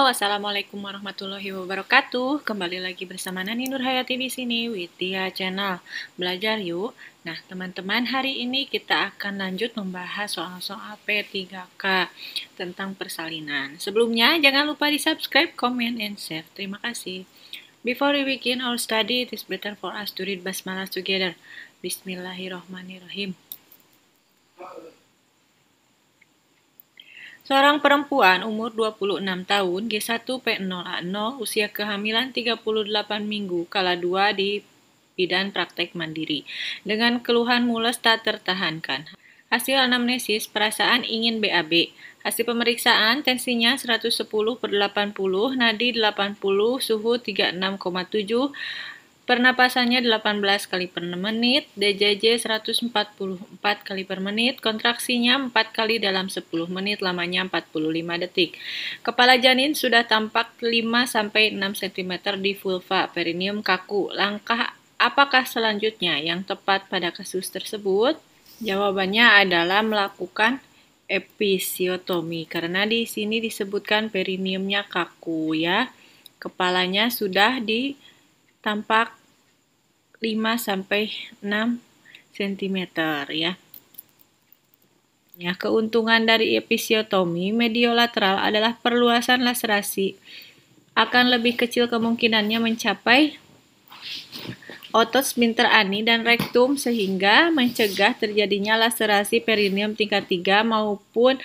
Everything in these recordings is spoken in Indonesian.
Assalamualaikum warahmatullahi wabarakatuh. Kembali lagi bersama Nani Nurhayati di sini, Widya Channel. Belajar yuk. Nah, teman-teman, hari ini kita akan lanjut membahas soal-soal P3K tentang persalinan. Sebelumnya, jangan lupa di-subscribe, comment, and share. Terima kasih. Before we begin our study, it is better for us to read Basmalah together. Bismillahirrahmanirrahim. Seorang perempuan umur 26 tahun, G1P0A0, usia kehamilan 38 minggu, kala 2 di bidan praktek mandiri, dengan keluhan mules tak tertahankan. Hasil anamnesis, perasaan ingin BAB. Hasil pemeriksaan, tensinya 110/80, nadi 80, suhu 36,7, pernapasannya 18 kali per menit, DJJ 144 kali per menit, kontraksinya 4 kali dalam 10 menit, lamanya 45 detik. Kepala janin sudah tampak 5-6 cm di vulva, perineum kaku. Langkah apakah selanjutnya yang tepat pada kasus tersebut? Jawabannya adalah melakukan episiotomi, karena di sini disebutkan perineumnya kaku ya. Kepalanya sudah tampak 5-6 cm ya. Ya, keuntungan dari episiotomi mediolateral adalah perluasan laserasi akan lebih kecil kemungkinannya mencapai otot sphincter ani dan rektum, sehingga mencegah terjadinya laserasi perineum tingkat 3 maupun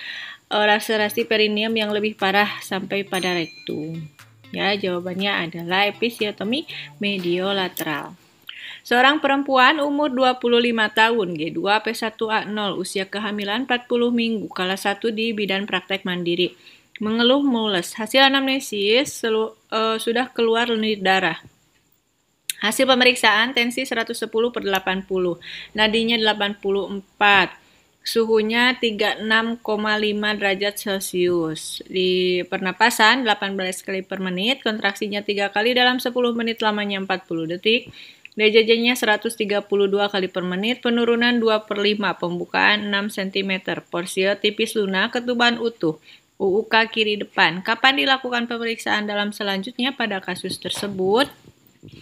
laserasi perineum yang lebih parah sampai pada rektum. Ya, jawabannya adalah episiotomi mediolateral. Seorang perempuan umur 25 tahun, G2P1A0, usia kehamilan 40 minggu, kala 1 di bidan praktek mandiri, mengeluh mules. Hasil anamnesis sudah keluar lendir darah. Hasil pemeriksaan, tensi 110/80, nadinya 84. Suhunya 36,5 derajat Celcius. Di pernapasan 18 kali per menit, kontraksinya 3 kali dalam 10 menit, lamanya 40 detik. DJJ-nya 132 kali per menit, penurunan 2/5, pembukaan 6 cm, porsio tipis lunak, ketuban utuh, UUK kiri depan. Kapan dilakukan pemeriksaan dalam selanjutnya pada kasus tersebut?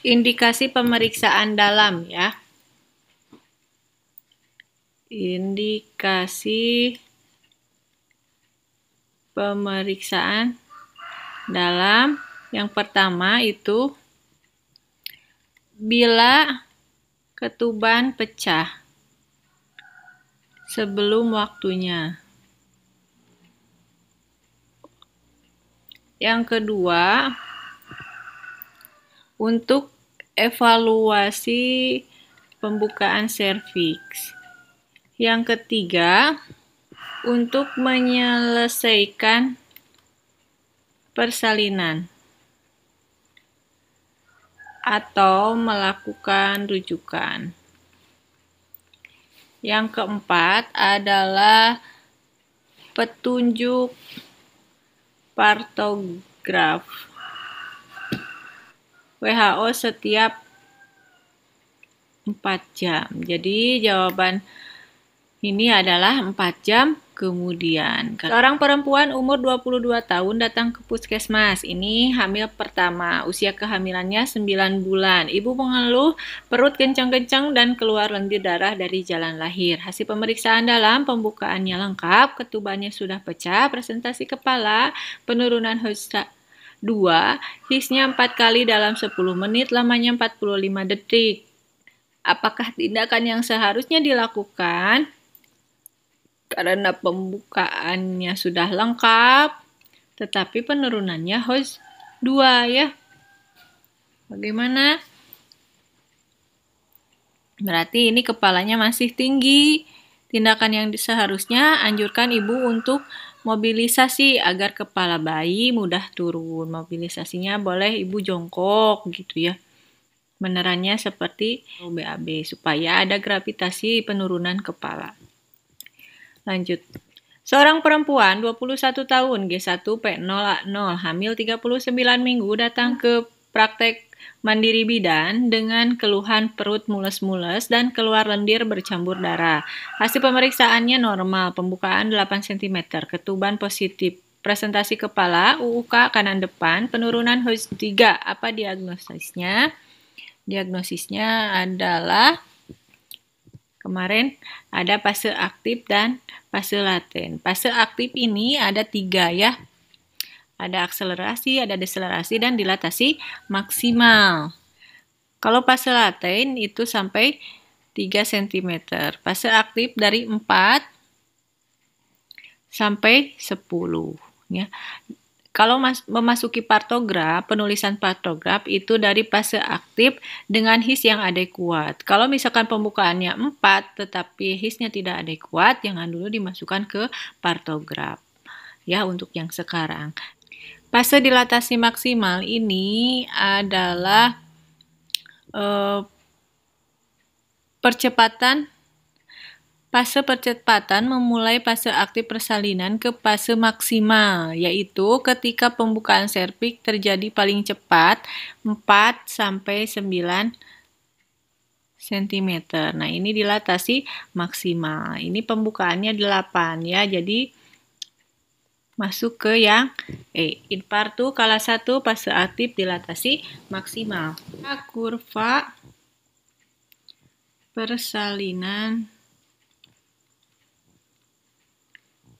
Indikasi pemeriksaan dalam ya. Indikasi pemeriksaan dalam yang pertama itu bila ketuban pecah sebelum waktunya. Yang kedua, untuk evaluasi pembukaan serviks. Yang ketiga, untuk menyelesaikan persalinan atau melakukan rujukan. Yang keempat adalah petunjuk partograf WHO setiap 4 jam. Jadi jawaban ini adalah 4 jam kemudian. Seorang perempuan umur 22 tahun datang ke puskesmas. Ini hamil pertama. Usia kehamilannya 9 bulan. Ibu mengeluh perut kencang-kencang dan keluar lendir darah dari jalan lahir. Hasil pemeriksaan dalam, pembukaannya lengkap, ketubannya sudah pecah, presentasi kepala, penurunan HOS 2, HIS-nya 4 kali dalam 10 menit, lamanya 45 detik. Apakah tindakan yang seharusnya dilakukan? Karena pembukaannya sudah lengkap, tetapi penurunannya HOS 2 ya. Bagaimana? Berarti ini kepalanya masih tinggi. Tindakan yang seharusnya anjurkan ibu untuk mobilisasi agar kepala bayi mudah turun. Mobilisasinya boleh ibu jongkok gitu ya. Benerannya seperti BAB supaya ada gravitasi penurunan kepala. Lanjut. Seorang perempuan 21 tahun, G1P0A0, hamil 39 minggu, datang ke praktek mandiri bidan dengan keluhan perut mules-mules dan keluar lendir bercampur darah. Hasil pemeriksaannya normal, pembukaan 8 cm, ketuban positif, presentasi kepala, UUK kanan depan, penurunan HOIS-3. Apa diagnosisnya? Diagnosisnya adalah kemarin ada fase aktif dan fase laten. Fase aktif ini ada 3 ya. Ada akselerasi, ada deselerasi, dan dilatasi maksimal. Kalau fase laten itu sampai 3 cm. Fase aktif dari 4 sampai 10. Ya. Kalau memasuki partograf, penulisan partograf itu dari fase aktif dengan HIS yang adekuat. Kalau misalkan pembukaannya 4 tetapi HIS-nya tidak adekuat, jangan dulu dimasukkan ke partograf. Ya, untuk yang sekarang. Fase dilatasi maksimal ini adalah fase percepatan memulai fase aktif persalinan ke fase maksimal, yaitu ketika pembukaan serviks terjadi paling cepat 4-9 cm. Nah, ini dilatasi maksimal. Ini pembukaannya 8 ya. Jadi masuk ke yang infartu kala 1 fase aktif dilatasi maksimal. Kurva persalinan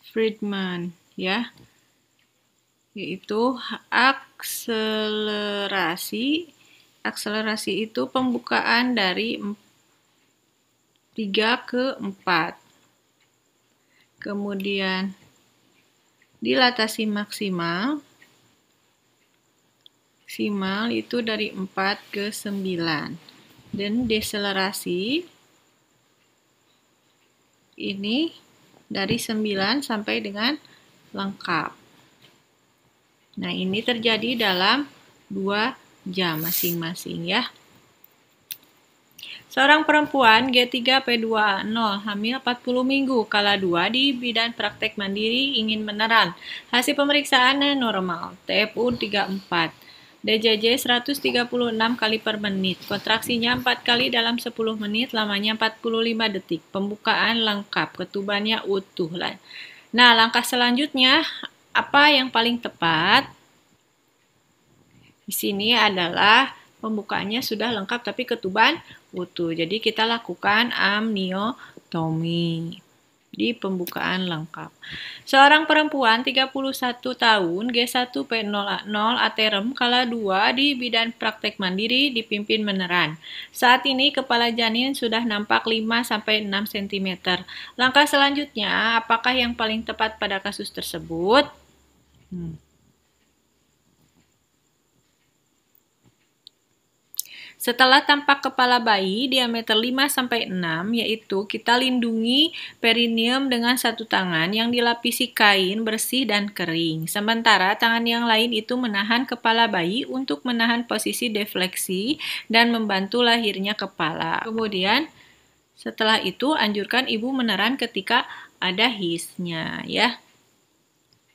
Friedman ya, yaitu akselerasi itu pembukaan dari 3 ke 4, kemudian dilatasi maksimal itu dari 4 ke 9, dan deselerasi ini dari 9 sampai dengan lengkap. Nah, ini terjadi dalam 2 jam masing-masing ya. Seorang perempuan G3P2A0 hamil 40 minggu kala 2 di bidan praktek mandiri ingin meneran. Hasil pemeriksaannya normal, TFU 34. DJJ 136 kali per menit, kontraksinya 4 kali dalam 10 menit, lamanya 45 detik, pembukaan lengkap, ketubannya utuh. Nah, langkah selanjutnya, apa yang paling tepat? Di sini adalah pembukaannya sudah lengkap tapi ketuban utuh, jadi kita lakukan amniotomi di pembukaan lengkap. Seorang perempuan 31 tahun G1P0A0 aterem kala 2 di bidan praktek mandiri dipimpin meneran. Saat ini kepala janin sudah nampak 5-6 cm. Langkah selanjutnya, apakah yang paling tepat pada kasus tersebut? Setelah tampak kepala bayi diameter 5-6, yaitu kita lindungi perineum dengan satu tangan yang dilapisi kain bersih dan kering. Sementara tangan yang lain itu menahan kepala bayi untuk menahan posisi defleksi dan membantu lahirnya kepala. Kemudian setelah itu anjurkan ibu meneran ketika ada HIS-nya ya.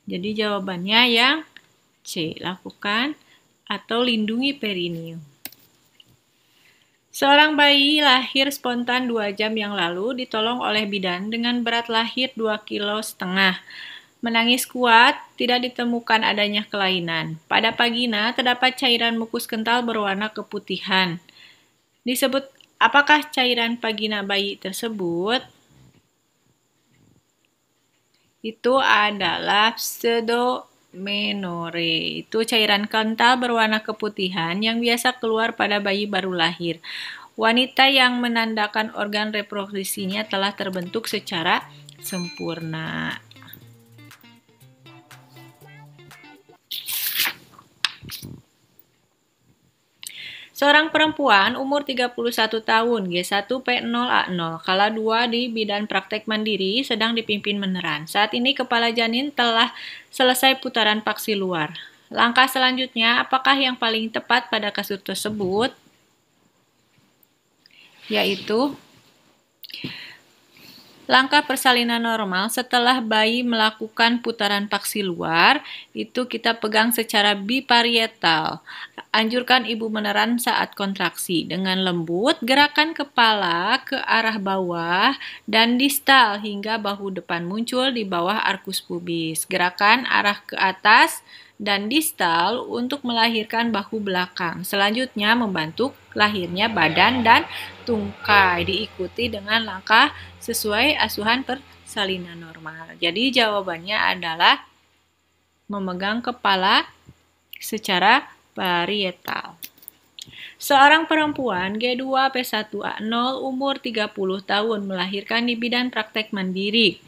Jadi jawabannya yang C, lakukan atau lindungi perineum. Seorang bayi lahir spontan 2 jam yang lalu ditolong oleh bidan dengan berat lahir 2,5 kg. Menangis kuat, tidak ditemukan adanya kelainan. Pada vagina terdapat cairan mukus kental berwarna keputihan. Disebut apakah cairan vagina bayi tersebut? Itu adalah pseudomenore. Itu cairan kental berwarna keputihan yang biasa keluar pada bayi baru lahir. Wanita yang menandakan organ reproduksinya telah terbentuk secara sempurna. Seorang perempuan umur 31 tahun, G1P0A0, kala 2 di bidan praktek mandiri sedang dipimpin meneran. Saat ini kepala janin telah selesai putaran paksi luar. Langkah selanjutnya, apakah yang paling tepat pada kasus tersebut? Yaitu Langkah persalinan normal setelah bayi melakukan putaran paksi luar, itu kita pegang secara biparietal. Anjurkan ibu meneran saat kontraksi. Dengan lembut, gerakan kepala ke arah bawah dan distal hingga bahu depan muncul di bawah arkus pubis. Gerakan arah ke atas dan distal untuk melahirkan bahu belakang. Selanjutnya membantu lahirnya badan dan tungkai, diikuti dengan langkah sesuai asuhan persalinan normal. Jadi jawabannya adalah memegang kepala secara parietal. Seorang perempuan G2P1A0 umur 30 tahun melahirkan di bidan praktek mandiri.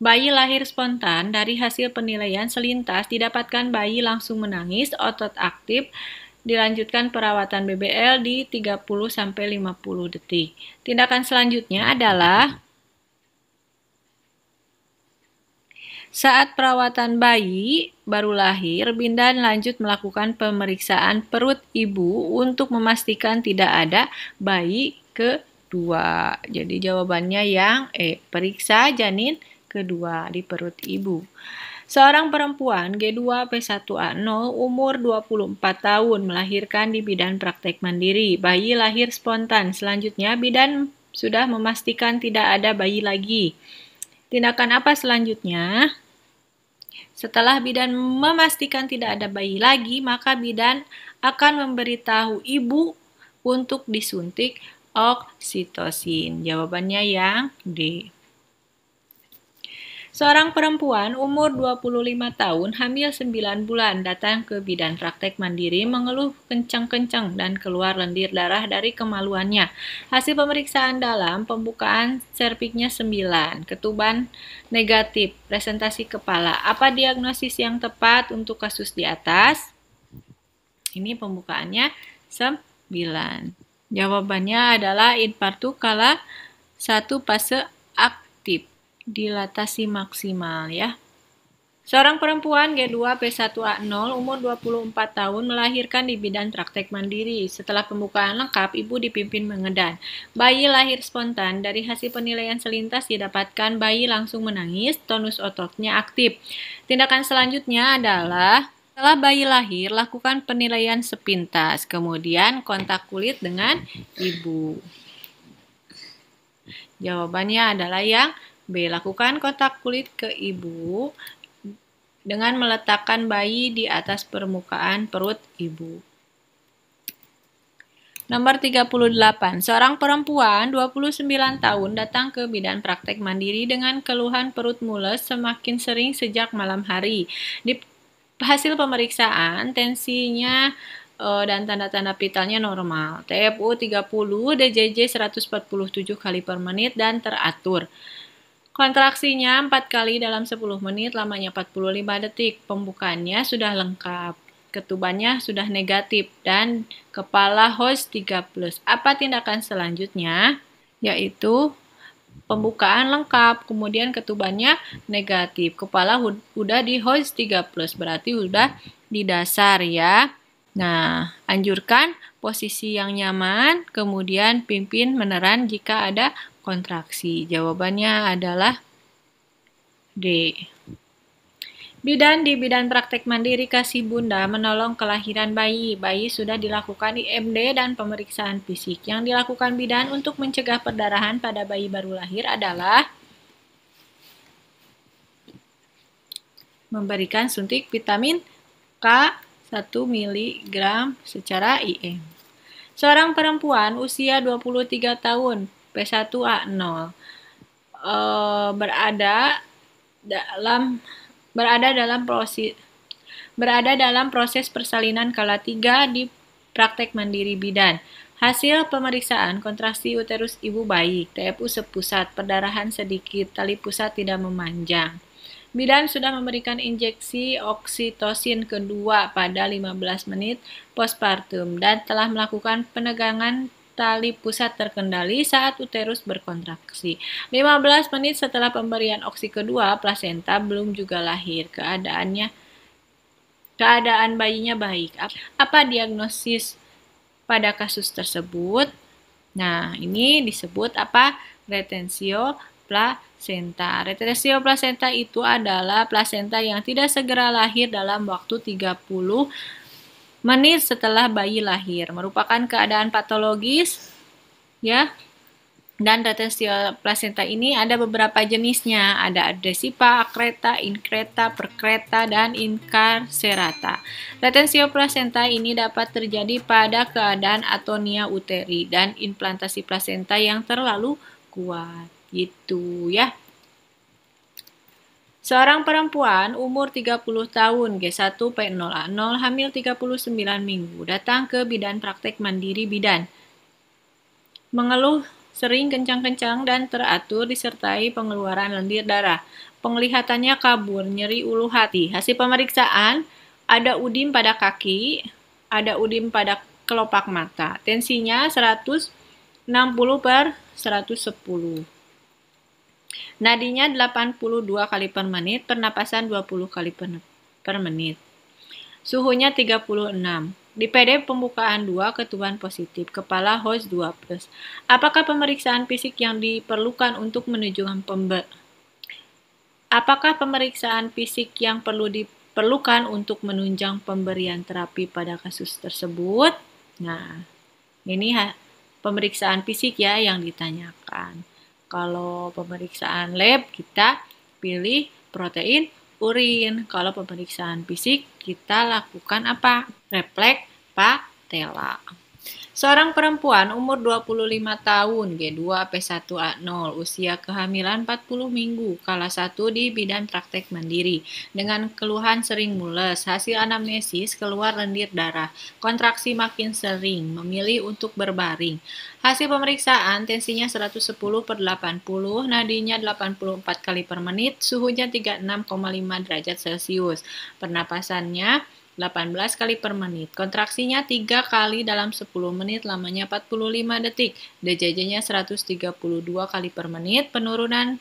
Bayi lahir spontan dari hasil penilaian selintas, didapatkan bayi langsung menangis, otot aktif, dilanjutkan perawatan BBL di 30-50 detik. Tindakan selanjutnya adalah saat perawatan bayi baru lahir, bidan lanjut melakukan pemeriksaan perut ibu untuk memastikan tidak ada bayi kedua. Jadi jawabannya yang periksa janin kedua di perut ibu. Seorang perempuan G2P1A0 umur 24 tahun melahirkan di bidan praktek mandiri. Bayi lahir spontan. Selanjutnya bidan sudah memastikan tidak ada bayi lagi. Tindakan apa selanjutnya? Setelah bidan memastikan tidak ada bayi lagi, maka bidan akan memberitahu ibu untuk disuntik oksitosin. Jawabannya yang D. Seorang perempuan umur 25 tahun, hamil 9 bulan, datang ke bidan praktek mandiri mengeluh kencang-kencang dan keluar lendir darah dari kemaluannya. Hasil pemeriksaan dalam, pembukaan serviknya 9, ketuban negatif, presentasi kepala. Apa diagnosis yang tepat untuk kasus di atas? Ini pembukaannya 9. Jawabannya adalah infartu kala 1 fase aktif. Dilatasi maksimal ya. Seorang perempuan G2P1A0 umur 24 tahun melahirkan di bidan praktek mandiri. Setelah pembukaan lengkap, ibu dipimpin mengedan. Bayi lahir spontan. Dari hasil penilaian selintas didapatkan bayi langsung menangis, tonus ototnya aktif. Tindakan selanjutnya adalah setelah bayi lahir, lakukan penilaian sepintas, kemudian kontak kulit dengan ibu. Jawabannya adalah yang B. Lakukan kontak kulit ke ibu dengan meletakkan bayi di atas permukaan perut ibu. Nomor 38. Seorang perempuan 29 tahun datang ke bidan praktek mandiri dengan keluhan perut mules semakin sering sejak malam hari. Di hasil pemeriksaan, tensinya dan tanda-tanda vitalnya normal. TFU 30, DJJ 147 kali per menit dan teratur. Kontraksinya 4 kali dalam 10 menit, lamanya 45 detik. Pembukaannya sudah lengkap. Ketubannya sudah negatif dan kepala host 3+. Apa tindakan selanjutnya? Yaitu pembukaan lengkap, kemudian ketubannya negatif. Kepala udah di host 3+, berarti udah di dasar ya. Nah, anjurkan posisi yang nyaman, kemudian pimpin meneran jika ada kontraksi. Jawabannya adalah D. Bidan di bidan praktek mandiri kasih bunda menolong kelahiran bayi. Bayi sudah dilakukan IMD dan pemeriksaan fisik. Yang dilakukan bidan untuk mencegah perdarahan pada bayi baru lahir adalah memberikan suntik vitamin K 1 mg secara IM. Seorang perempuan usia 23 tahun, P1A0, berada dalam proses persalinan kala 3 di praktek mandiri bidan. Hasil pemeriksaan kontraksi uterus ibu baik, TFU sepusat, perdarahan sedikit, tali pusat tidak memanjang. Bidan sudah memberikan injeksi oksitosin kedua pada 15 menit postpartum dan telah melakukan penegangan tali pusat terkendali saat uterus berkontraksi. 15 menit setelah pemberian oksi kedua, plasenta belum juga lahir. Keadaan bayinya baik. Apa diagnosis pada kasus tersebut? Nah, ini disebut apa? Retensio plasenta. Retensio plasenta itu adalah plasenta yang tidak segera lahir dalam waktu 30 menit setelah bayi lahir. Merupakan keadaan patologis, ya. Dan retensio plasenta ini ada beberapa jenisnya. Ada adesiva, akreta, inkreta, perkreta, dan incarcerata. Retensio plasenta ini dapat terjadi pada keadaan atonia uteri dan implantasi plasenta yang terlalu kuat. Gitu ya. Seorang perempuan umur 30 tahun, G1P0A0, hamil 39 minggu, datang ke bidan praktek mandiri bidan. Mengeluh sering kencang-kencang dan teratur disertai pengeluaran lendir darah. Penglihatannya kabur, nyeri ulu hati. Hasil pemeriksaan, ada udim pada kaki, ada udim pada kelopak mata. Tensinya 160/110. Nadinya 82 kali per menit, pernapasan 20 kali per menit. Suhunya 36. Di PD pembukaan 2, ketuban positif, kepala host 2+. Apakah pemeriksaan fisik yang diperlukan untuk menunjukkan Apakah pemeriksaan fisik yang diperlukan untuk menunjang pemberian terapi pada kasus tersebut? Nah, ini pemeriksaan fisik ya yang ditanyakan. Kalau pemeriksaan lab kita pilih protein urin. Kalau pemeriksaan fisik kita lakukan apa? Refleks patella. Seorang perempuan umur 25 tahun, G2P1A0, usia kehamilan 40 minggu, kala 1 di bidan praktek mandiri, dengan keluhan sering mules, hasil anamnesis keluar lendir darah, kontraksi makin sering, memilih untuk berbaring. Hasil pemeriksaan tensinya 110/80, nadinya 84 kali per menit, suhunya 36,5 derajat Celcius, pernapasannya 18 kali per menit. Kontraksinya 3 kali dalam 10 menit, lamanya 45 detik. DJJ-nya 132 kali per menit. Penurunan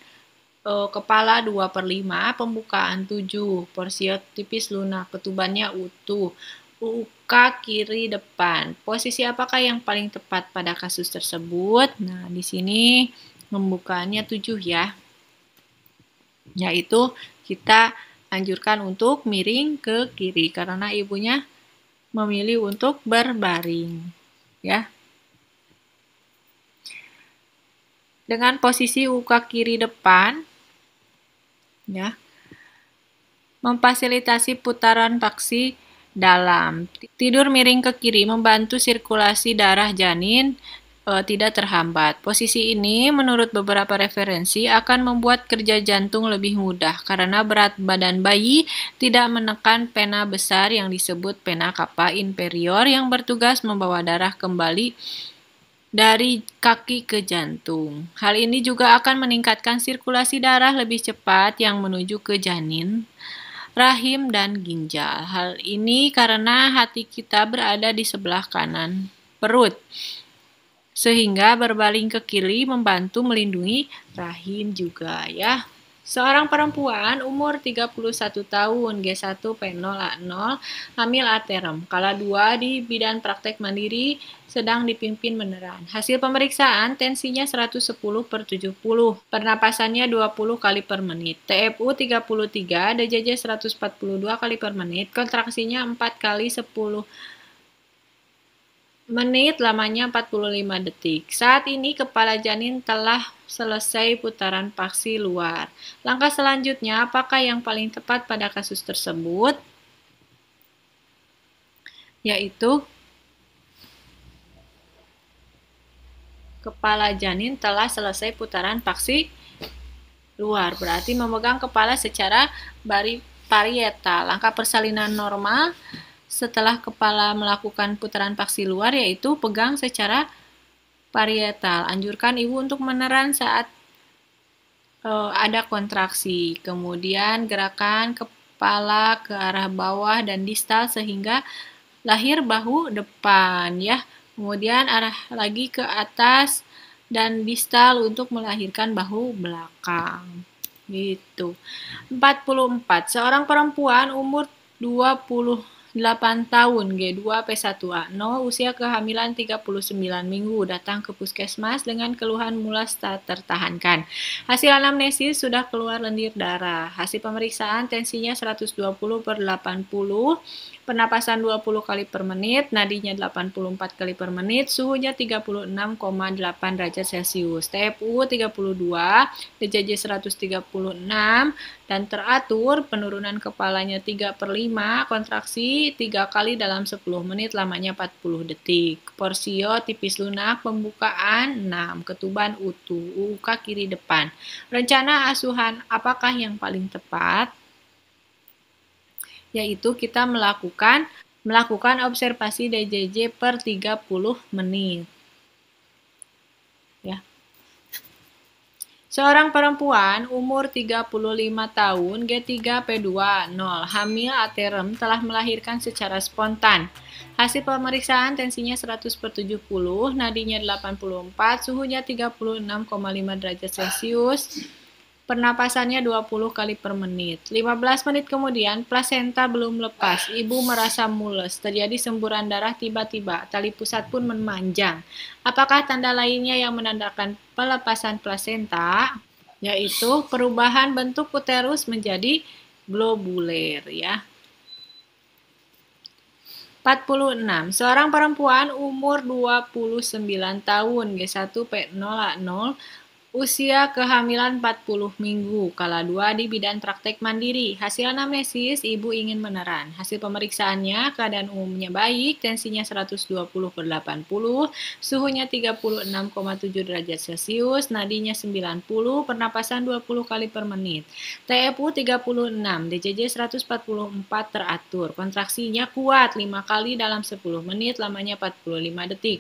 kepala 2/5, pembukaan 7, porsio tipis lunak, ketubannya utuh. Muka kiri depan. Posisi apakah yang paling tepat pada kasus tersebut? Nah, di sini pembukaannya 7 ya. Yaitu kita anjurkan untuk miring ke kiri karena ibunya memilih untuk berbaring, ya. Dengan posisi muka kiri depan, ya, memfasilitasi putaran paksi dalam. Tidur miring ke kiri membantu sirkulasi darah janin tidak terhambat. Posisi ini menurut beberapa referensi akan membuat kerja jantung lebih mudah karena berat badan bayi tidak menekan pena besar yang disebut pena cava inferior yang bertugas membawa darah kembali dari kaki ke jantung. Hal ini juga akan meningkatkan sirkulasi darah lebih cepat yang menuju ke janin, rahim, dan ginjal. Hal ini karena hati kita berada di sebelah kanan perut, sehingga berbaling ke kiri membantu melindungi rahim juga ya. Seorang perempuan umur 31 tahun, G1P0A0, hamil aterem, kala 2 di bidan praktek mandiri sedang dipimpin beneran. Hasil pemeriksaan tensinya 110/70, pernapasannya 20 kali per menit, TFU 33, DJJ 142 kali per menit, kontraksinya 4 kali 10 menit, lamanya 45 detik. Saat ini kepala janin telah selesai putaran paksi luar. Langkah selanjutnya, apakah yang paling tepat pada kasus tersebut? Yaitu kepala janin telah selesai putaran paksi luar, berarti memegang kepala secara parietal. Langkah persalinan normal setelah kepala melakukan putaran paksi luar yaitu pegang secara parietal. Anjurkan ibu untuk meneran saat ada kontraksi. Kemudian gerakan kepala ke arah bawah dan distal sehingga lahir bahu depan ya. Kemudian arah lagi ke atas dan distal untuk melahirkan bahu belakang. Gitu. 44. Seorang perempuan umur 20 8 tahun G2P1A0, usia kehamilan 39 minggu, datang ke puskesmas dengan keluhan mulas tak tertahankan. Hasil anamnesis sudah keluar lendir darah. Hasil pemeriksaan tensinya 120/80, pernapasan 20 kali per menit, nadinya 84 kali per menit, suhunya 36,8 derajat Celcius, TFU 32, DJJ 136, dan teratur. Penurunan kepalanya 3/5, kontraksi 3 kali dalam 10 menit, lamanya 40 detik. Porsio tipis lunak, pembukaan 6, ketuban utuh, UK kiri depan. Rencana asuhan apakah yang paling tepat? Yaitu kita melakukan observasi DJJ per 30 menit. Ya. Seorang perempuan umur 35 tahun G3P2A0, hamil aterem, telah melahirkan secara spontan. Hasil pemeriksaan tensinya 100/70, nadinya 84, suhunya 36,5 derajat Celcius, pernapasannya 20 kali per menit. 15 menit kemudian, plasenta belum lepas. Ibu merasa mules, terjadi semburan darah tiba-tiba, tali pusat pun memanjang. Apakah tanda lainnya yang menandakan pelepasan plasenta? Yaitu perubahan bentuk uterus menjadi globuler, ya. 46. Seorang perempuan umur 29 tahun G1P0A0, usia kehamilan 40 minggu, kala 2 di bidan praktek mandiri. Hasil anamnesis, ibu ingin meneran. Hasil pemeriksaannya, keadaan umumnya baik, tensinya 120/80, suhunya 36,7 derajat Celcius, nadinya 90, pernapasan 20 kali per menit. TFU 36, DJJ 144 teratur. Kontraksinya kuat 5 kali dalam 10 menit, lamanya 45 detik.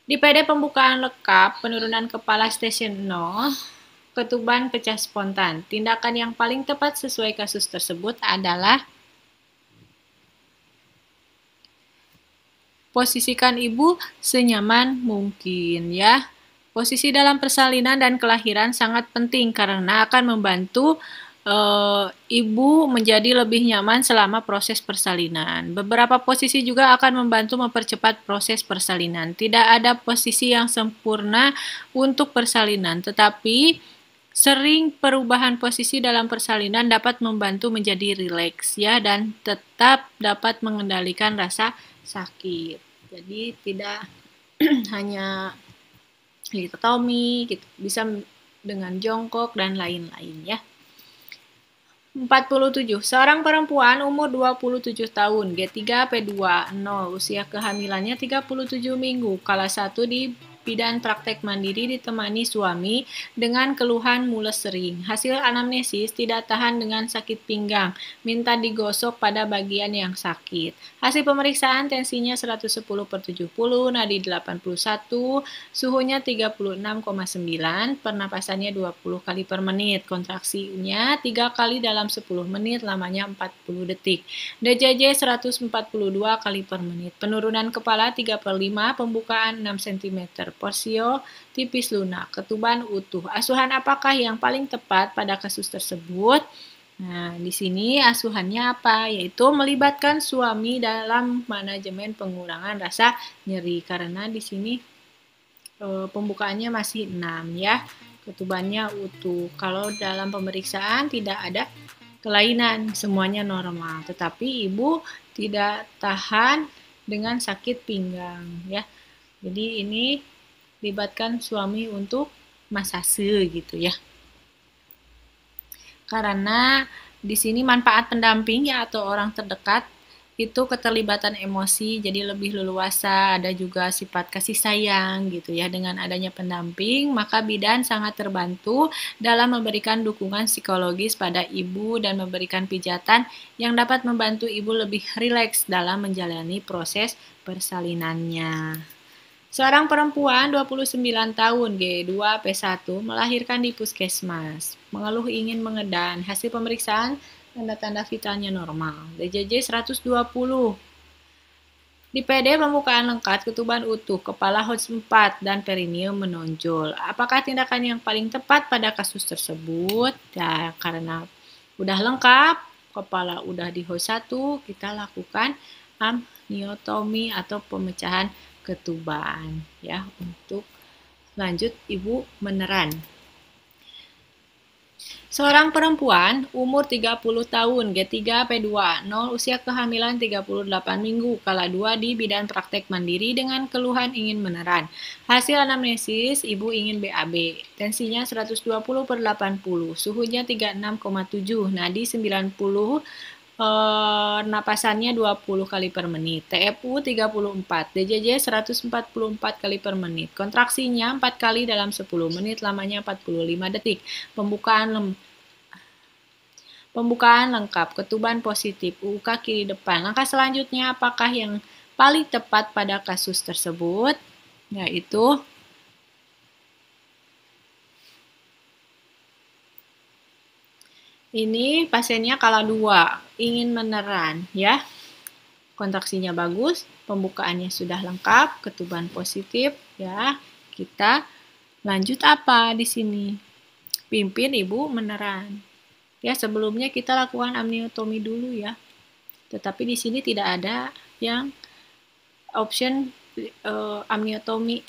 Di PD pembukaan lengkap, penurunan kepala stesen 0, ketuban pecah spontan. Tindakan yang paling tepat sesuai kasus tersebut adalah posisikan ibu senyaman mungkin, ya. Posisi dalam persalinan dan kelahiran sangat penting karena akan membantu ibu menjadi lebih nyaman selama proses persalinan. Beberapa posisi juga akan membantu mempercepat proses persalinan. Tidak ada posisi yang sempurna untuk persalinan, tetapi sering perubahan posisi dalam persalinan dapat membantu menjadi rileks, ya, dan tetap dapat mengendalikan rasa sakit. Jadi tidak hanya litotomi, gitu, bisa dengan jongkok dan lain-lain, ya. 47. Seorang perempuan umur 27 tahun, G3P2A0, usia kehamilannya 37 minggu, kala 1 di bidan praktek mandiri ditemani suami dengan keluhan mules sering. Hasil anamnesis tidak tahan dengan sakit pinggang, minta digosok pada bagian yang sakit. Hasil pemeriksaan tensinya 110/70, nadi 81, suhunya 36,9, pernapasannya 20 kali per menit, kontraksinya 3 kali dalam 10 menit, lamanya 40 detik. DJJ 142 kali per menit. Penurunan kepala 3/5, pembukaan 6 cm. Porsio tipis lunak, ketuban utuh. Asuhan apakah yang paling tepat pada kasus tersebut? Nah, di sini asuhannya apa? Yaitu melibatkan suami dalam manajemen pengurangan rasa nyeri. Karena di sini pembukaannya masih 6, ya. Ketubannya utuh. Kalau dalam pemeriksaan tidak ada kelainan, semuanya normal. Tetapi ibu tidak tahan dengan sakit pinggang, ya. Jadi ini libatkan suami untuk masase gitu, ya. Karena di sini manfaat pendamping, ya, atau orang terdekat itu keterlibatan emosi jadi lebih leluasa, ada juga sifat kasih sayang gitu, ya. Dengan adanya pendamping, maka bidan sangat terbantu dalam memberikan dukungan psikologis pada ibu dan memberikan pijatan yang dapat membantu ibu lebih rileks dalam menjalani proses persalinannya. Seorang perempuan 29 tahun G2P1 melahirkan di puskesmas. Mengeluh ingin mengedan. Hasil pemeriksaan tanda-tanda vitalnya normal. DJJ 120. Di PD pembukaan lengkap, ketuban utuh, kepala Hodge 4 dan perineum menonjol. Apakah tindakan yang paling tepat pada kasus tersebut? Ya, karena udah lengkap, kepala udah di H1, kita lakukan amniotomi atau pemecahan ketuban ya untuk lanjut ibu meneran. Seorang perempuan umur 30 tahun, G3P2, 0 usia kehamilan 38 minggu, kala 2 di bidan praktek mandiri dengan keluhan ingin meneran. Hasil anamnesis, ibu ingin BAB, tensinya 120/80, suhunya 36,7, nadi 90, napasannya 20 kali per menit, TFU 34, DJJ 144 kali per menit, kontraksinya 4 kali dalam 10 menit, lamanya 45 detik, pembukaan lengkap, ketuban positif, UUK kiri depan. Langkah selanjutnya apakah yang paling tepat pada kasus tersebut? Yaitu ini pasiennya kala 2, ingin meneran ya. Kontraksinya bagus, pembukaannya sudah lengkap, ketuban positif ya. Kita lanjut apa di sini? Pimpin ibu meneran. Ya, sebelumnya kita lakukan amniotomi dulu ya. Tetapi di sini tidak ada yang option amniotomi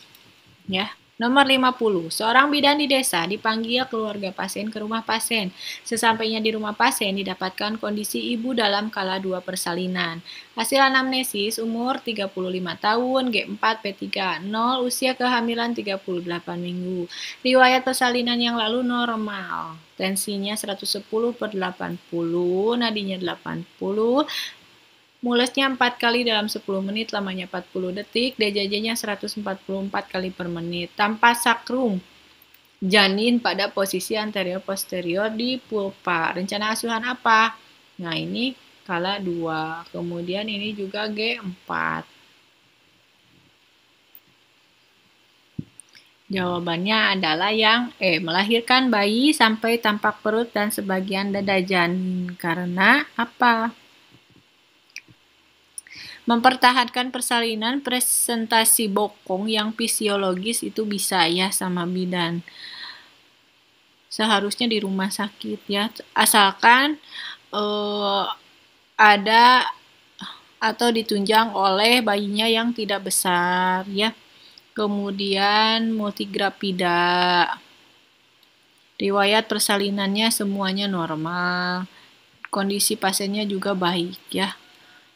ya. Nomor 50, seorang bidan di desa dipanggil keluarga pasien ke rumah pasien. Sesampainya di rumah pasien didapatkan kondisi ibu dalam kala 2 persalinan. Hasil anamnesis umur 35 tahun, G4P3, 0 usia kehamilan 38 minggu. Riwayat persalinan yang lalu normal. Tensinya 110/80, nadinya 80. Mulesnya 4 kali dalam 10 menit, lamanya 40 detik, DJJ-nya 144 kali per menit. Tanpa sakrum janin pada posisi anterior-posterior di pulpa. Rencana asuhan apa? Nah, ini kala 2. Kemudian ini juga G4. Jawabannya adalah yang E, melahirkan bayi sampai tampak perut dan sebagian dada janin. Karena apa? Mempertahankan persalinan presentasi bokong yang fisiologis itu bisa ya sama bidan. Seharusnya di rumah sakit ya, asalkan ada atau ditunjang oleh bayinya yang tidak besar ya. Kemudian multigrapida. Riwayat persalinannya semuanya normal. Kondisi pasiennya juga baik ya.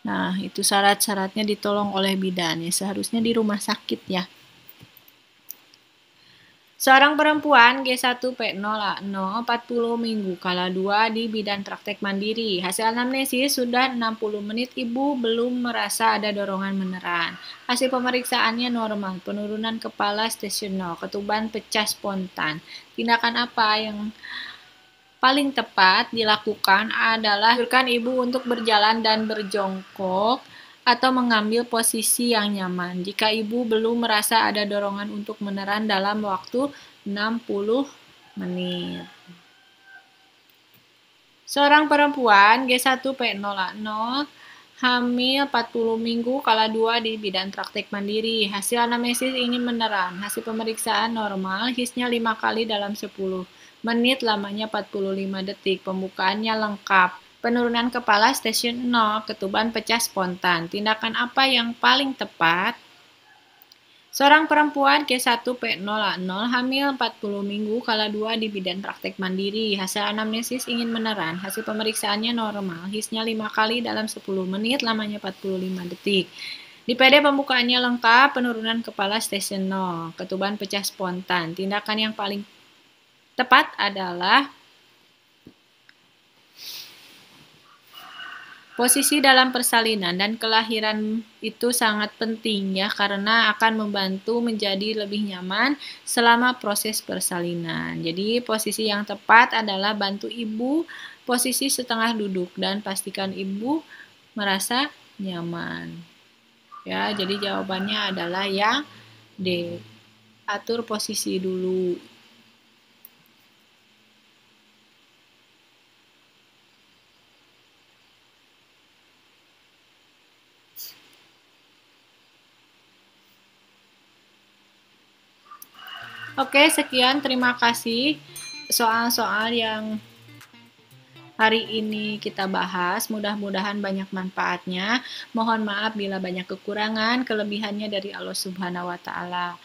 Nah, itu syarat-syaratnya ditolong oleh bidan ya, seharusnya di rumah sakit ya. Seorang perempuan G1P0 A0 40 minggu kala 2 di bidan praktek mandiri. Hasil anamnesis sudah 60 menit ibu belum merasa ada dorongan meneran. Hasil pemeriksaannya normal, penurunan kepala stasional, ketuban pecah spontan. Tindakan apa yang paling tepat dilakukan adalah menganjurkan ibu untuk berjalan dan berjongkok atau mengambil posisi yang nyaman jika ibu belum merasa ada dorongan untuk meneran dalam waktu 60 menit. Seorang perempuan G1P0 hamil 40 minggu kala 2 di bidan praktek mandiri. Hasil anamnesis ingin meneran. Hasil pemeriksaan normal, HIS-nya 5 kali dalam 10 menit, lamanya 45 detik. Pembukaannya lengkap. Penurunan kepala stasiun 0, ketuban pecah spontan. Tindakan apa yang paling tepat? Seorang perempuan G1P0 A0 hamil 40 minggu kala 2 di bidan praktek mandiri. Hasil anamnesis ingin meneran. Hasil pemeriksaannya normal. HIS-nya 5 kali dalam 10 menit, lamanya 45 detik. Di PD pembukaannya lengkap, penurunan kepala stasiun 0, ketuban pecah spontan. Tindakan yang paling tepat adalah posisi dalam persalinan dan kelahiran itu sangat penting ya, karena akan membantu menjadi lebih nyaman selama proses persalinan. Jadi posisi yang tepat adalah bantu ibu posisi setengah duduk dan pastikan ibu merasa nyaman. Ya, jadi jawabannya adalah yang D. Atur posisi dulu. Oke, sekian. Terima kasih soal-soal yang hari ini kita bahas. Mudah-mudahan banyak manfaatnya. Mohon maaf bila banyak kekurangan, kelebihannya dari Allah Subhanahu wa Ta'ala.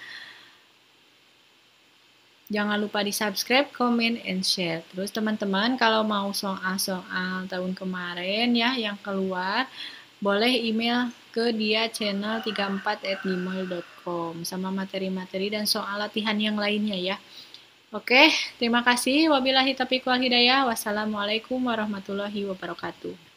Jangan lupa di-subscribe, comment, and share. Terus teman-teman kalau mau soal-soal tahun kemarin ya yang keluar, boleh email ke dia channel34@gmail.com sama materi-materi dan soal latihan yang lainnya ya. Oke, terima kasih. Wabillahi taufiq wal hidayah. Wassalamualaikum warahmatullahi wabarakatuh.